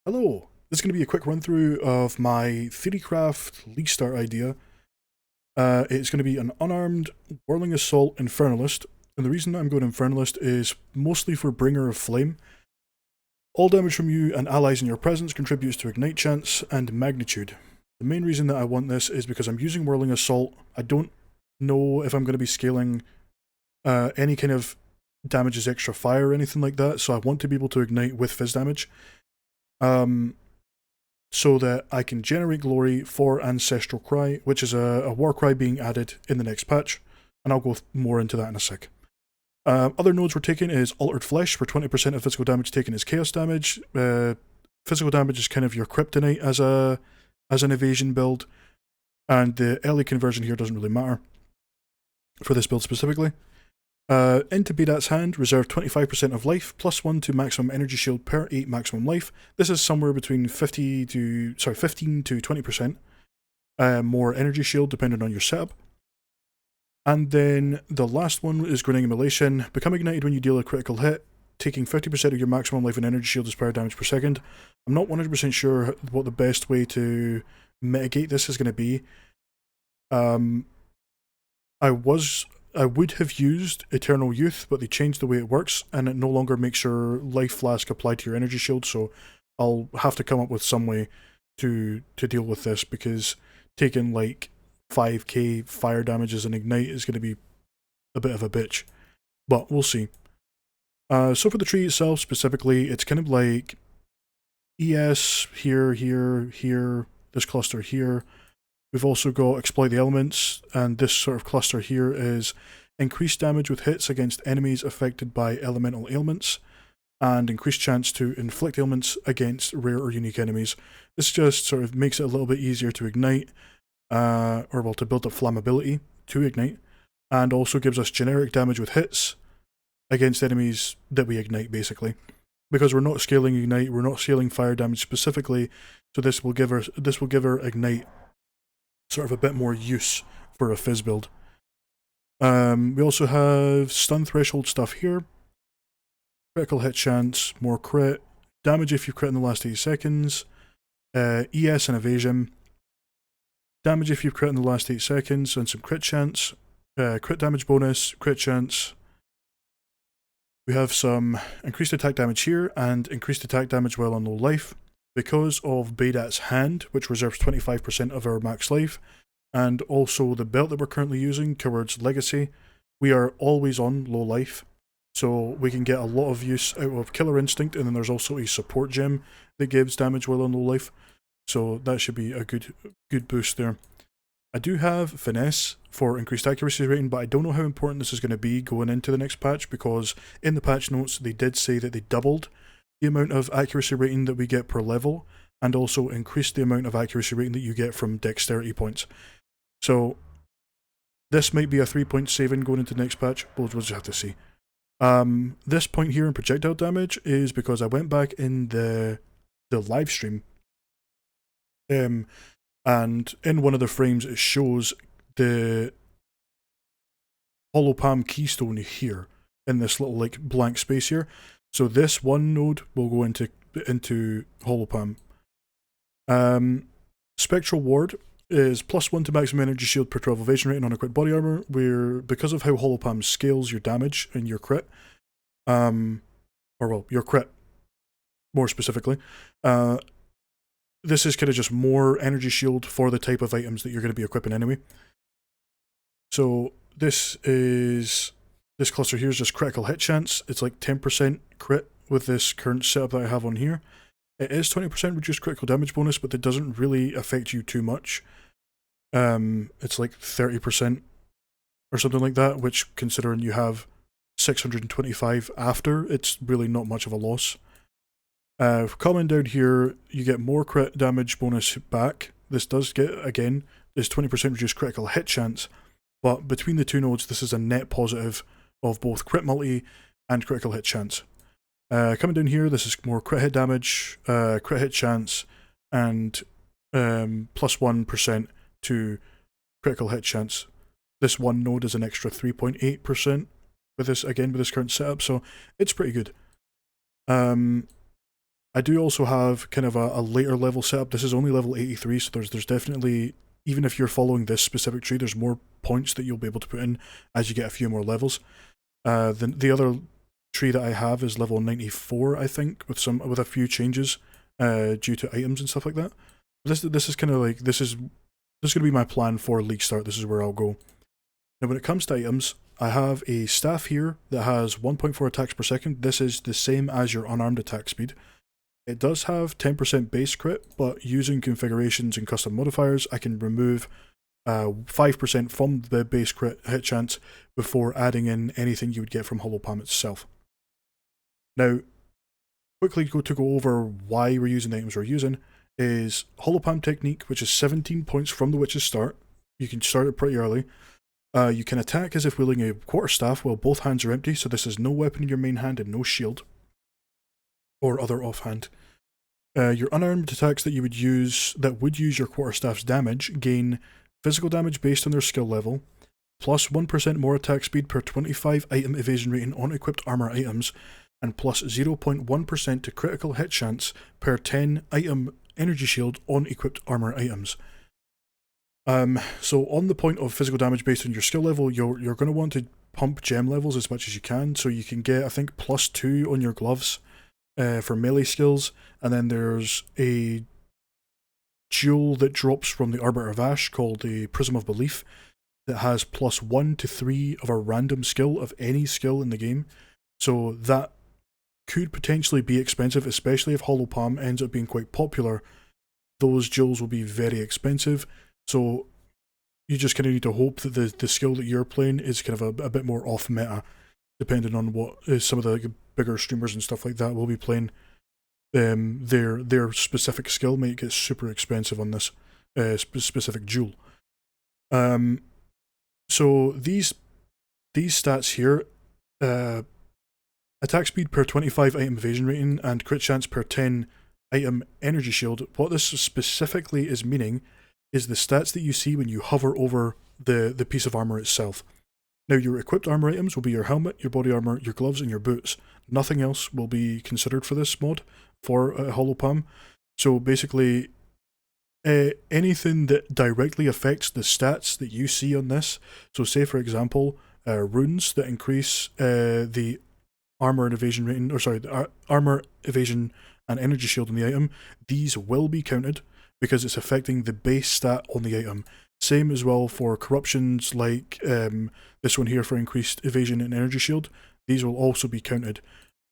Hello, this is going to be a quick run through of my theorycraft league start idea. It's going to be an unarmed whirling assault infernalist, and the reason that I'm going infernalist is mostly for bringer of flame. All damage from you and allies in your presence contributes to ignite chance and magnitude. The main reason that I want this is because I'm using whirling assault. I don't know if I'm going to be scaling any kind of damage as extra fire or anything like that, so I want to be able to ignite with fizz damage. Um, so that I can generate glory for Ancestral Cry, which is a war cry being added in the next patch, and I'll go more into that in a sec. Other nodes we're taking is Altered Flesh, where 20% of physical damage taken is chaos damage. Physical damage is kind of your kryptonite as an evasion build, and the early conversion here doesn't really matter for this build specifically. Into Bedat's hand, reserve 25% of life, +1 to maximum energy shield per 8 maximum life. This is somewhere between 15 to 20% more energy shield depending on your setup. And then the last one is Grinning Immolation. Become ignited when you deal a critical hit, taking 50% of your maximum life and energy shield as power damage per second. I'm not 100% sure what the best way to mitigate this is going to be. I would have used Eternal Youth, but they changed the way it works, and it no longer makes your life flask apply to your energy shield, so I'll have to come up with some way to deal with this, because taking like 5k fire damage as an ignite is going to be a bit of a bitch. But we'll see. So for the tree itself specifically, it's kind of like ES here, here, here, this cluster here. We've also got Exploit the Elements, and this sort of cluster here is increased damage with hits against enemies affected by elemental ailments, and increased chance to inflict ailments against rare or unique enemies. This just sort of makes it a little bit easier to ignite, to build up flammability to ignite, and also gives us generic damage with hits against enemies that we ignite, basically. Because we're not scaling ignite, we're not scaling fire damage specifically, so this will give her ignite sort of a bit more use for a fizz build. We also have stun threshold stuff here. Critical hit chance, more crit, damage if you crit in the last 8 seconds, ES and evasion, damage if you crit in the last 8 seconds, and some crit chance, crit damage bonus, crit chance. We have some increased attack damage here, and increased attack damage while on low life. Because of Bedat's hand, which reserves 25% of our max life, and also the belt that we're currently using, Coward's Legacy, we are always on low life, so we can get a lot of use out of Killer Instinct, and then there's also a support gem that gives damage while on low life, so that should be a good boost there. I do have Finesse for increased accuracy rating, but I don't know how important this is going to be going into the next patch, because in the patch notes they did say that they doubled the amount of accuracy rating that we get per level, and also increased the amount of accuracy rating that you get from dexterity points. So this might be a 3-point saving going into the next patch, we'll just have to see. This point here in projectile damage is because I went back in the live stream, and in one of the frames it shows the hollow palm keystone here in this little like blank space here. So this one node will go into hollow palm. Spectral Ward is +1 to maximum energy shield per 12 evasion rating on equipped body armor, where because of how hollow palm scales your damage and your crit, your crit more specifically, this is kind of just more energy shield for the type of items that you're going to be equipping anyway. So this cluster here is just critical hit chance. It's like 10% crit with this current setup that I have on here. It is 20% reduced critical damage bonus, but it doesn't really affect you too much. It's like 30% or something like that, which, considering you have 625 after, it's really not much of a loss. Coming down here, you get more crit damage bonus back. This does get, again, is 20% reduced critical hit chance, but between the two nodes, this is a net positive of both crit multi and critical hit chance. Coming down here, this is more crit hit damage, crit hit chance, and +1% to critical hit chance. This one node is an extra 3.8% with this current setup, so it's pretty good. I do also have kind of a later level setup. This is only level 83, so there's definitely, even if you're following this specific tree, there's more points that you'll be able to put in as you get a few more levels. The other tree that I have is level 94, I think, with a few changes due to items and stuff like that. This is kind of like this is going to be my plan for League Start. This is where I'll go. Now, when it comes to items, I have a staff here that has 1.4 attacks per second. This is the same as your unarmed attack speed. It does have 10% base crit, but using configurations and custom modifiers, I can remove 5% from the base crit hit chance before adding in anything you would get from Hollow Palm itself. Now, quickly to go over why we're using the items we're using is Hollow Palm Technique, which is 17 points from the Witch's start. You can start it pretty early. You can attack as if wielding a quarterstaff while both hands are empty, so this is no weapon in your main hand and no shield or other offhand. Your unarmed attacks that would use your quarterstaff's damage gain physical damage based on their skill level, plus 1% more attack speed per 25 item evasion rating on equipped armor items, and plus 0.1% to critical hit chance per 10 item energy shield on equipped armor items. So on the point of physical damage based on your skill level, you're going to want to pump gem levels as much as you can, so you can get, I think, +2 on your gloves for melee skills, and then there's a jewel that drops from the Arbiter of Ash called the Prism of Belief that has +1 to 3 of a random skill of any skill in the game, so that could potentially be expensive, especially if Hollow Palm ends up being quite popular. Those jewels will be very expensive, so you just kind of need to hope that the skill that you're playing is kind of a bit more off meta, depending on what some of the bigger streamers and stuff like that will be playing. Their specific skill might get super expensive on this specific jewel. So these stats here, attack speed per 25 item evasion rating and crit chance per 10 item energy shield. What this specifically is meaning is the stats that you see when you hover over the piece of armor itself. Now, your equipped armor items will be your helmet, your body armor, your gloves, and your boots. Nothing else will be considered for this mod for Hollow Palm. So basically, anything that directly affects the stats that you see on this, so say for example, runes that increase the armor and evasion rating, the armor, evasion, and energy shield on the item, these will be counted because it's affecting the base stat on the item. Same as well for corruptions like this one here for increased evasion and energy shield. These will also be counted.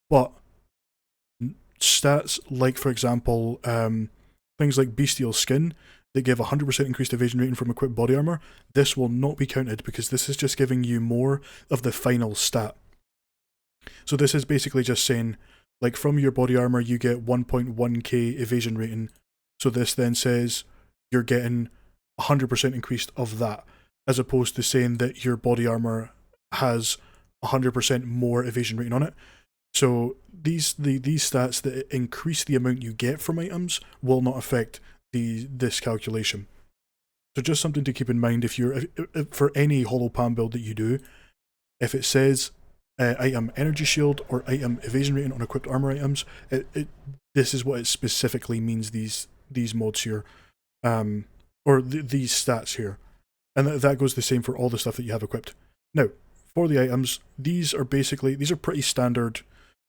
But stats like, for example, things like bestial skin that give 100% increased evasion rating from equipped body armor, this will not be counted because this is just giving you more of the final stat. So this is basically just saying, like, from your body armor you get 1.1k evasion rating. So this then says you're getting 100% increased of that, as opposed to saying that your body armor has 100% more evasion rating on it. So these stats that increase the amount you get from items will not affect this calculation. So just something to keep in mind if for any Hollow Palm build that you do, if it says item energy shield or item evasion rating on equipped armor items, this is what it specifically means, these mods here, or these stats here, and that goes the same for all the stuff that you have equipped. Now, for the items, these are pretty standard,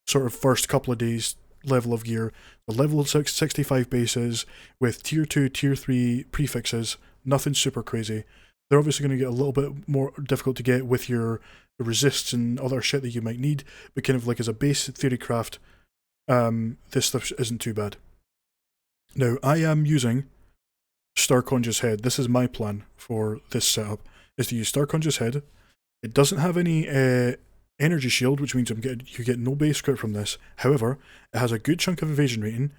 sort of first couple of days level of gear. The level 65 bases with tier 2, tier 3 prefixes, nothing super crazy. They're obviously going to get a little bit more difficult to get with your resists and other shit that you might need, but kind of like as a base theorycraft, this stuff isn't too bad. Now, I am using Starconja's Head. This is my plan for this setup, is to use Starconja's Head. It doesn't have any energy shield, which means you get no base crit from this. However, it has a good chunk of evasion rating.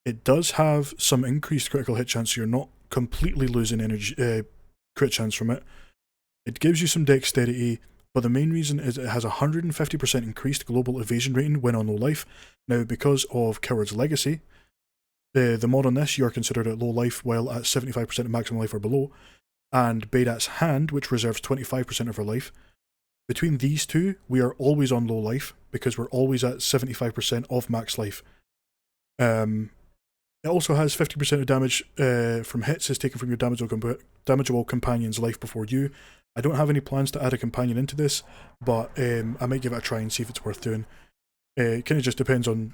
It does have some increased critical hit chance, so you're not completely losing energy crit chance from it. It gives you some dexterity, but the main reason is it has 150% increased global evasion rating when on low life. Now, because of Coward's Legacy, the mod on this, you are considered at low life while at 75% of maximum life or below, and Baydat's Hand, which reserves 25% of our life. Between these two, we are always on low life because we're always at 75% of max life. It also has 50% of damage from hits is taken from your damageable companion's life before you. I don't have any plans to add a companion into this, but I might give it a try and see if it's worth doing. It kind of just depends on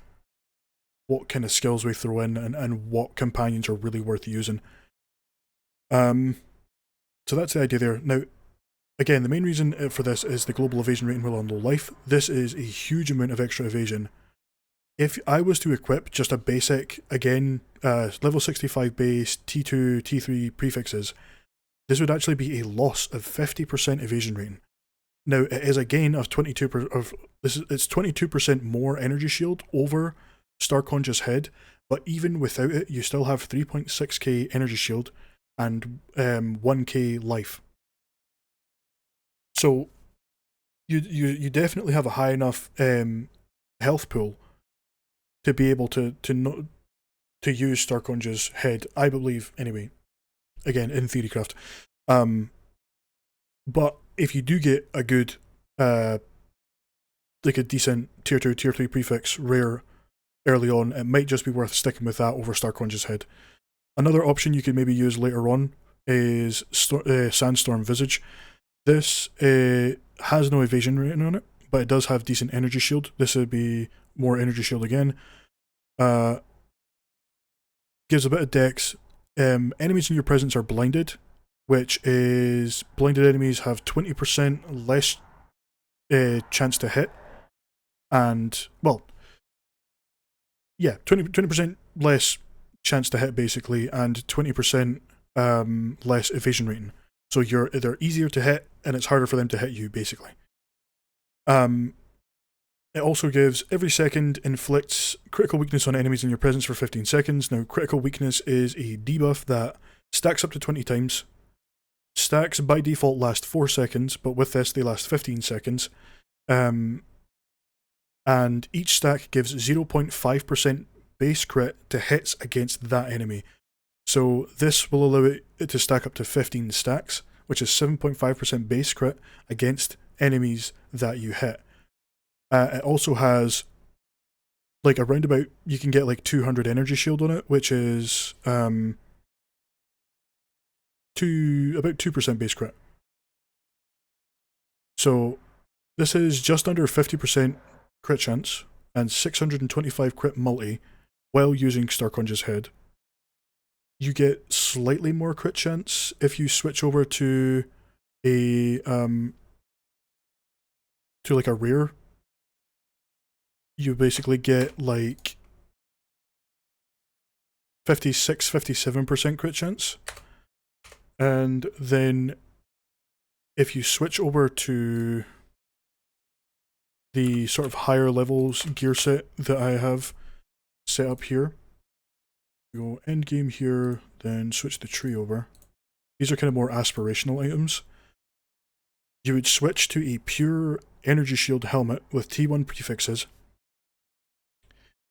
what kind of skills we throw in and what companions are really worth using. So that's the idea there. Now, again, the main reason for this is the global evasion rating while on low life. This is a huge amount of extra evasion. If I was to equip just a basic, again, level 65 base, T2, T3 prefixes, this would actually be a loss of 50% evasion rating. Now, it is a gain of 22%, it's 22% more energy shield over Starconja's head, but even without it, you still have 3.6k energy shield and 1k life. So, you definitely have a high enough health pool to be able to use Starconja's head, I believe, anyway. Again, in theorycraft. But if you do get a good, like a decent tier 2, tier 3 prefix rare early on, it might just be worth sticking with that over Starconja's head. Another option you could maybe use later on is Sandstorm Visage. This has no evasion rating on it, but it does have decent energy shield. This would be more energy shield again. Gives a bit of dex. Enemies in your presence are blinded, which is blinded enemies have 20% less chance to hit. And, well, yeah, 20% less chance to hit basically, and 20% less evasion rating. So they're easier to hit, and it's harder for them to hit you, basically. It also gives every second inflicts critical weakness on enemies in your presence for 15 seconds. Now, critical weakness is a debuff that stacks up to 20 times. Stacks by default last 4 seconds, but with this they last 15 seconds. And each stack gives 0.5% base crit to hits against that enemy. So this will allow it to stack up to 15 stacks, which is 7.5% base crit against enemies that you hit. It also has like around about, you can get like 200 energy shield on it, which is about 2% base crit. So this is just under 50% crit chance and 625 crit multi while using Starconja's head. You get slightly more crit chance if you switch over to a like a rare. You basically get like 57% crit chance. And then if you switch over to the sort of higher levels gear set that I have set up here, go end game here, then switch the tree over. These are kind of more aspirational items. You would switch to a pure energy shield helmet with T1 prefixes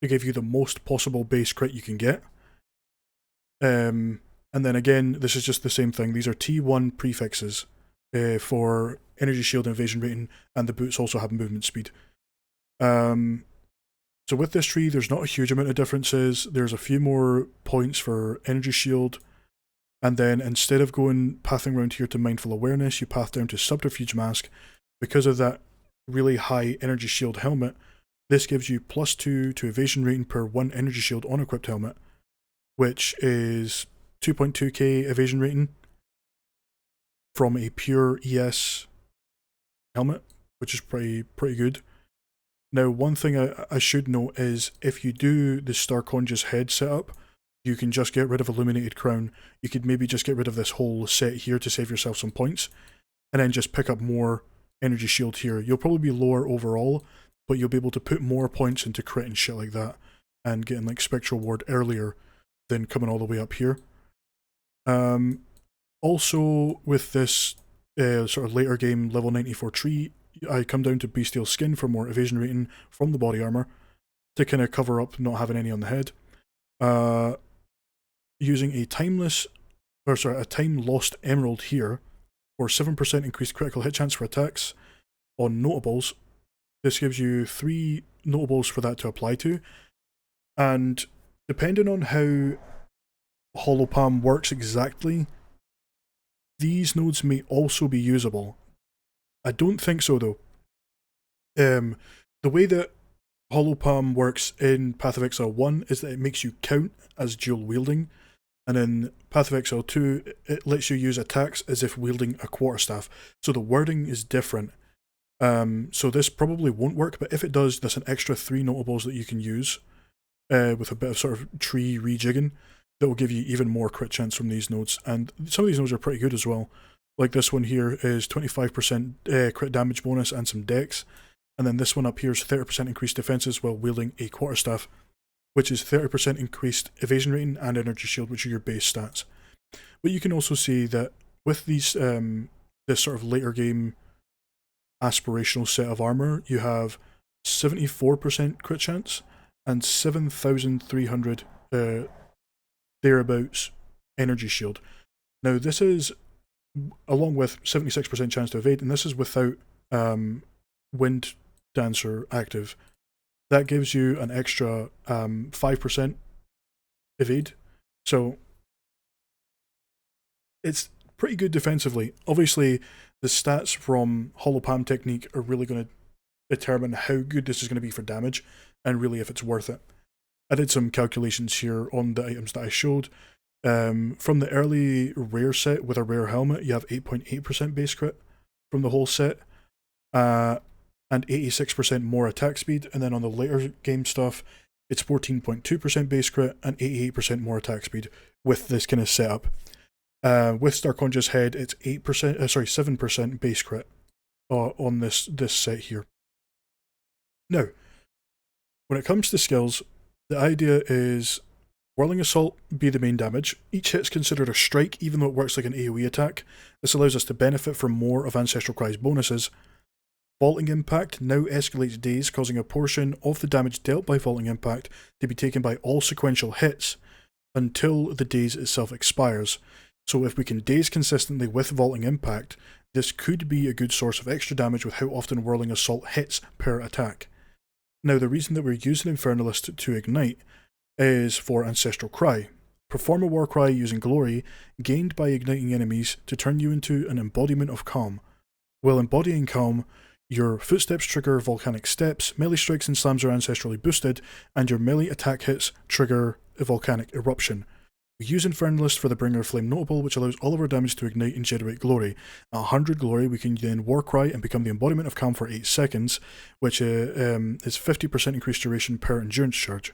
to give you the most possible base crit you can get. And then again, this is just the same thing. These are T1 prefixes for energy shield and evasion rating, and the boots also have movement speed. So with this tree, there's not a huge amount of differences. There's a few more points for energy shield, and then instead of pathing around here to mindful awareness, you path down to subterfuge mask. Because of that really high energy shield helmet, this gives you +2 to evasion rating per 1 energy shield on equipped helmet, which is 2.2k evasion rating from a pure ES helmet, which is pretty good. Now, one thing I should note is if you do the Starconja's head setup, you can just get rid of Illuminated Crown. You could maybe just get rid of this whole set here to save yourself some points, and then just pick up more energy shield here. You'll probably be lower overall, but you'll be able to put more points into crit and shit like that, and getting like Spectral Ward earlier than coming all the way up here. Also, with this sort of later game level 94 tree, I come down to Bestial Skin for more evasion rating from the body armor to kind of cover up not having any on the head. Using a time lost emerald here for 7% increased critical hit chance for attacks on notables. This gives you 3 notables for that to apply to, and Depending on how Hollow Palm works exactly, these nodes may also be usable. I don't think so though. The way that Hollow Palm works in Path of Exile 1 is that it makes you count as dual wielding, and in Path of Exile 2, it lets you use attacks as if wielding a quarterstaff. So the wording is different. So this probably won't work, but if it does, there's an extra 3 notables that you can use with a bit of sort of tree rejigging that will give you even more crit chance from these nodes. And some of these nodes are pretty good as well. Like this one here is 25% crit damage bonus and some dex. And then this one up here is 30% increased defenses while wielding a quarterstaff, which is 30% increased evasion rating and energy shield, which are your base stats. But you can also see that with these this sort of later game aspirational set of armor, you have 74% crit chance and 7,300 thereabouts energy shield. Now this is along with 76% chance to evade, and this is without Wind Dancer active. That gives you an extra 5% evade. So it's pretty good defensively. Obviously, the stats from Hollow Palm technique are really going to determine how good this is going to be for damage and really if it's worth it. I did some calculations here on the items that I showed. From the early rare set with a rare helmet, you have 8.8% base crit from the whole set, and 86% more attack speed. And then on the later game stuff, it's 14.2% base crit and 88% more attack speed with this kind of setup. With Starkonja's head, it's 7% base crit on this set here. Now, when it comes to skills, the idea is Whirling Assault be the main damage. Each hit's considered a strike, even though it works like an AoE attack. This allows us to benefit from more of Ancestral Cry's bonuses. Vaulting Impact now escalates daze, causing a portion of the damage dealt by Vaulting Impact to be taken by all sequential hits until the daze itself expires. So if we can daze consistently with Vaulting Impact, this could be a good source of extra damage with how often Whirling Assault hits per attack. Now, the reason that we're using Infernalist to ignite is for Ancestral Cry. Perform a war cry using glory, gained by igniting enemies to turn you into an embodiment of calm. While embodying calm, your footsteps trigger volcanic steps, melee strikes and slams are ancestrally boosted, and your melee attack hits trigger a volcanic eruption. We use Infernalist for the Bringer of Flame notable, which allows all of our damage to ignite and generate glory. At 100 glory, we can then Warcry and become the embodiment of calm for 8 seconds, which is 50% increased duration per endurance charge.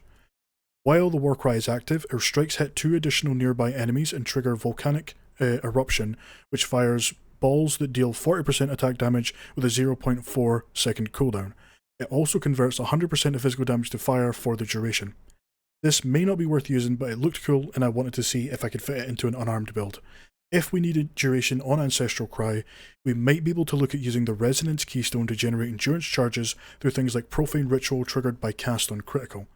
While the Warcry is active, our strikes hit 2 additional nearby enemies and trigger volcanic eruption, which fires balls that deal 40% attack damage with a 0.4 second cooldown. It also converts 100% of physical damage to fire for the duration. This may not be worth using, but it looked cool and I wanted to see if I could fit it into an unarmed build. If we needed duration on Ancestral Cry, we might be able to look at using the Resonance Keystone to generate endurance charges through things like Profane Ritual triggered by cast on critical.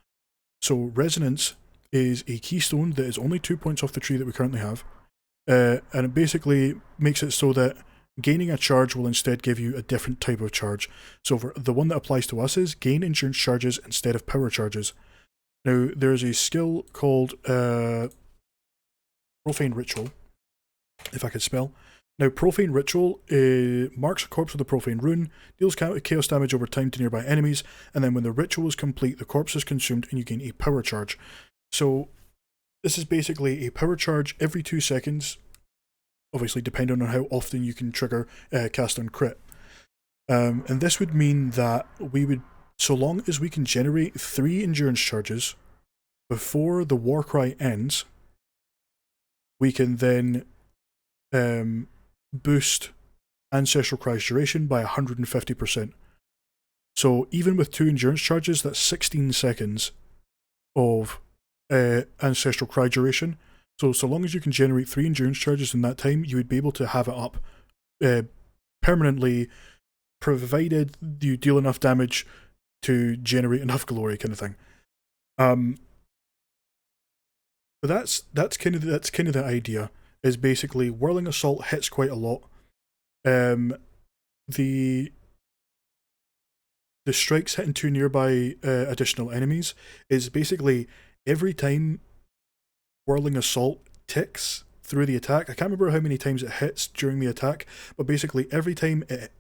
So Resonance is a keystone that is only 2 points off the tree that we currently have, and it basically makes it so that gaining a charge will instead give you a different type of charge. So for the one that applies to us is gain endurance charges instead of power charges. Now, there's a skill called Profane Ritual, if I could spell. Now, Profane Ritual marks a corpse with a profane rune, deals chaos damage over time to nearby enemies, and then when the ritual is complete, the corpse is consumed and you gain a power charge. So, this is basically a power charge every 2 seconds, obviously depending on how often you can trigger cast on crit. And this would mean that we would, so long as we can generate 3 endurance charges before the Warcry ends, we can then boost Ancestral Cry's duration by 150%. So even with 2 endurance charges, that's 16 seconds of Ancestral Cry duration. So long as you can generate 3 endurance charges in that time, you would be able to have it up permanently, provided you deal enough damage to generate enough glory, kind of thing. But that's kind of the idea. Is basically Whirling Assault hits quite a lot. The strikes hitting 2 nearby additional enemies is basically every time Whirling Assault ticks through the attack, I can't remember how many times it hits during the attack, but basically every time it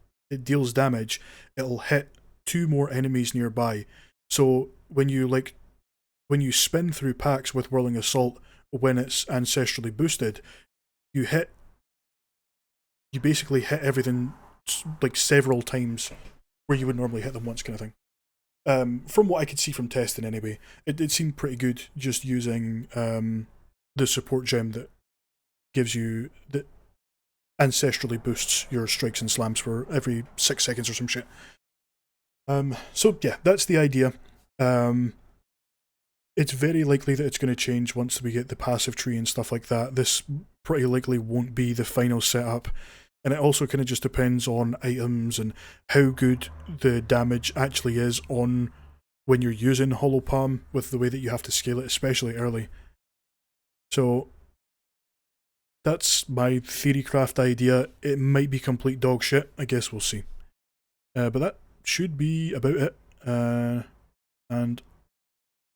deals damage, it'll hit 2 more enemies nearby. So when you spin through packs with Whirling Assault when it's ancestrally boosted, you basically hit everything like several times where you would normally hit them once, kind of thing. From what I could see from testing anyway, it seemed pretty good just using the support gem that gives you that ancestrally boosts your strikes and slams for every 6 seconds or some shit. So yeah, that's the idea. It's very likely that it's going to change once we get the passive tree and stuff like that. This pretty likely won't be the final setup. And it also kind of just depends on items and how good the damage actually is on when you're using Hollow Palm with the way that you have to scale it, especially early. So that's my theorycraft idea. It might be complete dog shit. I guess we'll see. But that should be about it. And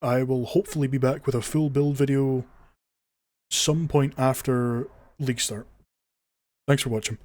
I will hopefully be back with a full build video some point after League start. Thanks for watching.